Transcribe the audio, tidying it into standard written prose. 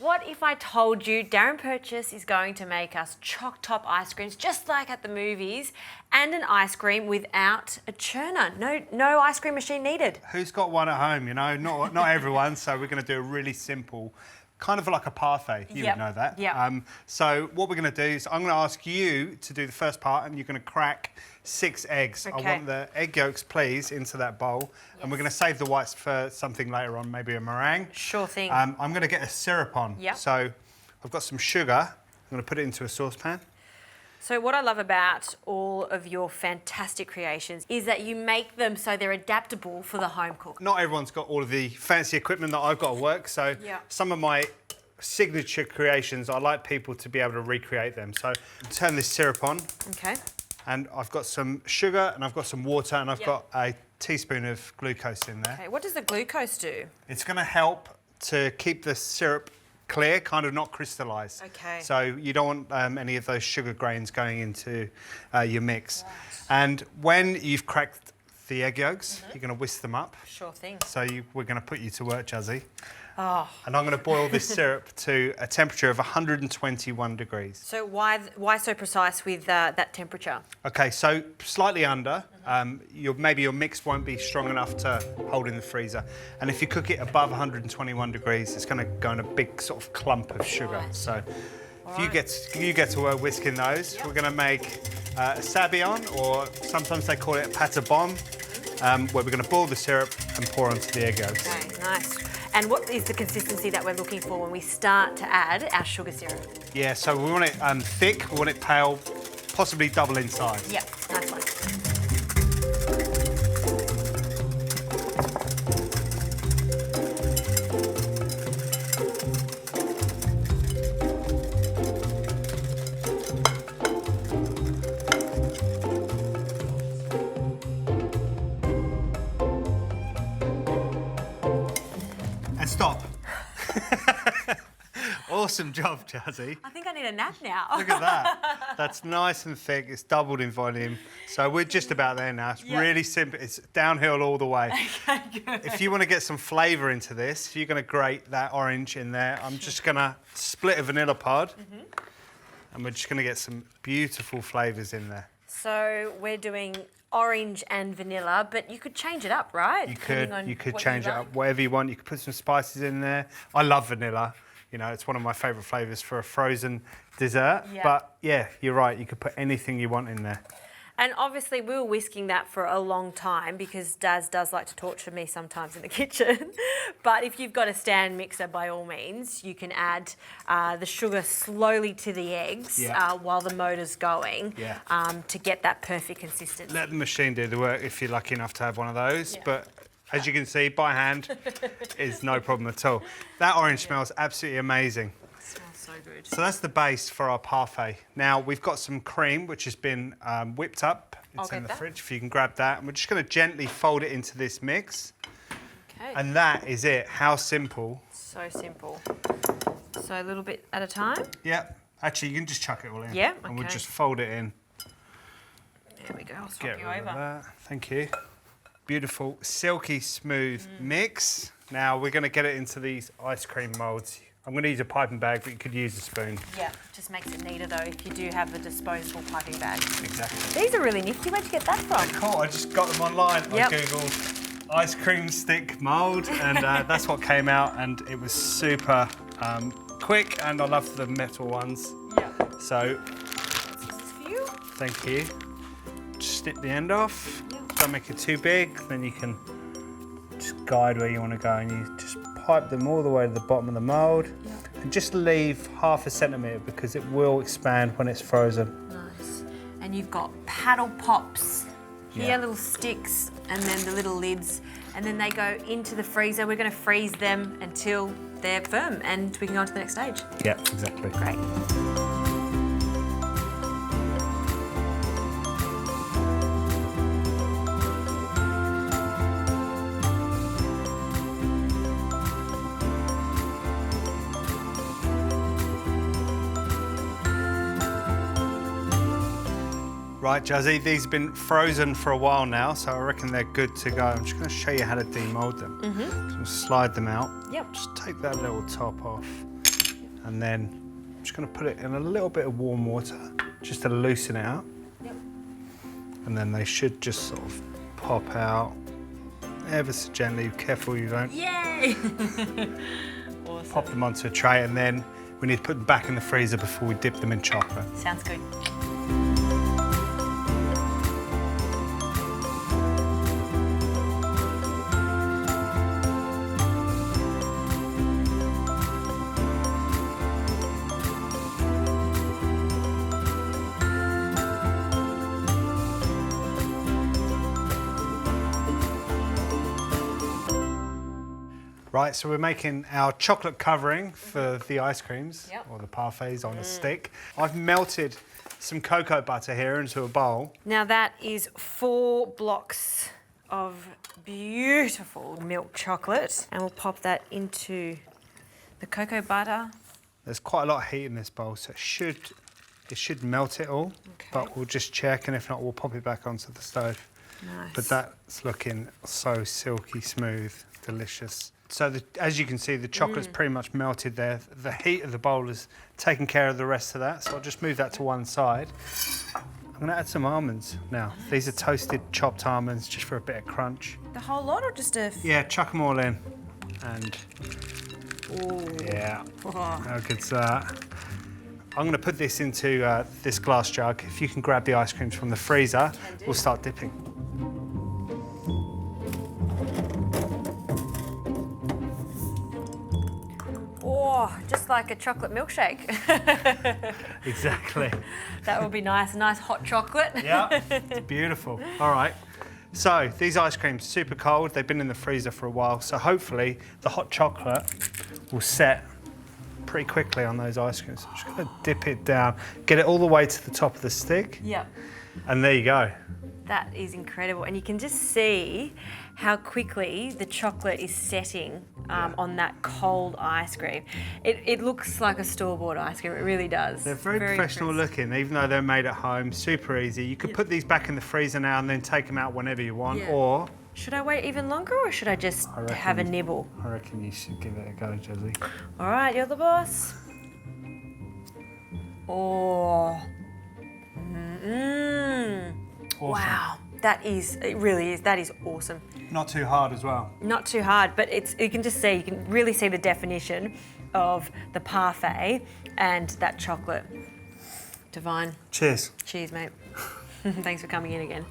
what if I told you Darren Purchase is going to make us choc top ice creams just like at the movies, and an ice cream without a churner? No ice cream machine needed. Who's got one at home, you know? Not everyone, so we're going to do a really simple, kind of like a parfait, you would know that. Yep. So what we're going to do is I'm going to ask you to do the first part, and you're going to crack 6 eggs. Okay. I want the egg yolks, please, into that bowl. Yes. And we're going to save the whites for something later on, maybe a meringue. Sure thing. I'm going to get a syrup on. Yep. So I've got some sugar. I'm going to put it into a saucepan. So what I love about all of your fantastic creations is that you make them so they're adaptable for the home cook. Not everyone's got all of the fancy equipment that I've got to work, so some of my signature creations, I like people to be able to recreate them. So turn this syrup on. Okay. And I've got some sugar and I've got some water and I've got a teaspoon of glucose in there. Okay, what does the glucose do? It's going to help to keep the syrup clear, kind of not crystallised. Okay. So you don't want any of those sugar grains going into your mix. Right. And when you've cracked the egg yolks, you're going to whisk them up. Sure thing. So we're going to put you to work, Jazzy. Oh. And I'm going to boil this syrup to a temperature of 121 degrees. So why so precise with that temperature? Okay, so slightly under. Maybe your mix won't be strong enough to hold in the freezer. And if you cook it above 121 degrees, it's going to go in a big sort of clump of sugar. Right. So if you get to work whisking those, we're going to make a sabayon, or sometimes they call it a pâte à bombe, where we're going to boil the syrup and pour onto the egg yolks. Okay, nice. And what is the consistency that we're looking for when we start to add our sugar syrup? Yeah, so we want it thick, we want it pale, possibly double in size. Yeah, nice one. Stop. Awesome job, Jazzy. I think I need a nap now. Look at that. That's nice and thick. It's doubled in volume. So we're just about there now. It's really simple. It's downhill all the way. Okay, good. If you want to get some flavour into this, you're going to grate that orange in there. I'm just going to split a vanilla pod. And we're just going to get some beautiful flavours in there. So we're doing orange and vanilla, but you could change it up, right? You could change it up, whatever you want. You could put some spices in there. I love vanilla. You know, it's one of my favourite flavours for a frozen dessert. Yeah. But yeah, you're right. You could put anything you want in there. And obviously we were whisking that for a long time because Daz does like to torture me sometimes in the kitchen. But if you've got a stand mixer, by all means, you can add the sugar slowly to the eggs while the motor's going to get that perfect consistency. Let the machine do the work if you're lucky enough to have one of those. Yeah. But as you can see, by hand is no problem at all. That orange smells absolutely amazing. So good. So that's the base for our parfait. Now we've got some cream which has been whipped up. It's in the fridge, if you can grab that. And we're just going to gently fold it into this mix. Okay. And that is it. How simple. So simple. So a little bit at a time? Yep. Actually, you can just chuck it all in. Yeah, okay. And we'll just fold it in. There we go. I'll swap you over. Thank you. Beautiful, silky smooth mix. Now we're going to get it into these ice cream moulds. I'm going to use a piping bag, but you could use a spoon. Yeah, just makes it neater though if you do have a disposable piping bag. Exactly. These are really nifty. Where'd you get that from? They're cool. I just got them online. I googled ice cream stick mould, and that's what came out, and it was super quick, and I love the metal ones. Yeah. So, this is for you. Thank you. Just snip the end off. Don't make it too big. Then you can just guide where you want to go, and you just pipe them all the way to the bottom of the mould, and just leave 1/2 centimetre because it will expand when it's frozen. Nice. And you've got paddle pops here, little sticks, and then the little lids, and then they go into the freezer. We're going to freeze them until they're firm, and we can go on to the next stage. Yeah, exactly. Great. Right, Jazzy, these have been frozen for a while now, so I reckon they're good to go. I'm just going to show you how to demould them. So slide them out. Yep. Just take that little top off. And then I'm just going to put it in a little bit of warm water, just to loosen it out. Yep. And then they should just sort of pop out ever so gently. Careful you don't. Yay! Awesome. Pop them onto a tray, and then we need to put them back in the freezer before we dip them in chocolate. Sounds good. Right, so we're making our chocolate covering for the ice creams, Yep. or the parfaits on a stick. I've melted some cocoa butter here into a bowl. Now that is 4 blocks of beautiful milk chocolate, and we'll pop that into the cocoa butter. There's quite a lot of heat in this bowl, so it should melt it all, Okay. but we'll just check, and if not, we'll pop it back onto the stove. Nice. But that's looking so silky smooth, delicious. So as you can see, the chocolate's pretty much melted there. The heat of the bowl has taken care of the rest of that, so I'll just move that to one side. I'm going to add some almonds now. Nice. These are toasted, chopped almonds, just for a bit of crunch. The whole lot, or just a... Yeah, chuck them all in. And Ooh. yeah, Oh. how good's that? I'm going to put this into this glass jug. If you can grab the ice creams from the freezer, we'll start dipping. Oh, just like a chocolate milkshake. Exactly. That would be nice, a nice hot chocolate. Yeah, it's beautiful. All right. So these ice creams, super cold. They've been in the freezer for a while. So hopefully the hot chocolate will set pretty quickly on those ice creams. So I'm just going to dip it down, get it all the way to the top of the stick. Yep. And there you go. That is incredible. And you can just see how quickly the chocolate is setting on that cold ice cream. It looks like a store-bought ice cream, it really does. They're very professional looking, even though they're made at home, super easy. You could put these back in the freezer now and then take them out whenever you want, Yeah. or... Should I wait even longer, or should I just have a nibble? I reckon you should give it a go, Jazzy. All right, you're the boss. Oh. Awesome. Wow. It really is, that is awesome. Not too hard as well. Not too hard, but you can just see, you can really see the definition of the parfait and that chocolate. Divine. Cheers. Cheers, mate. Thanks for coming in again.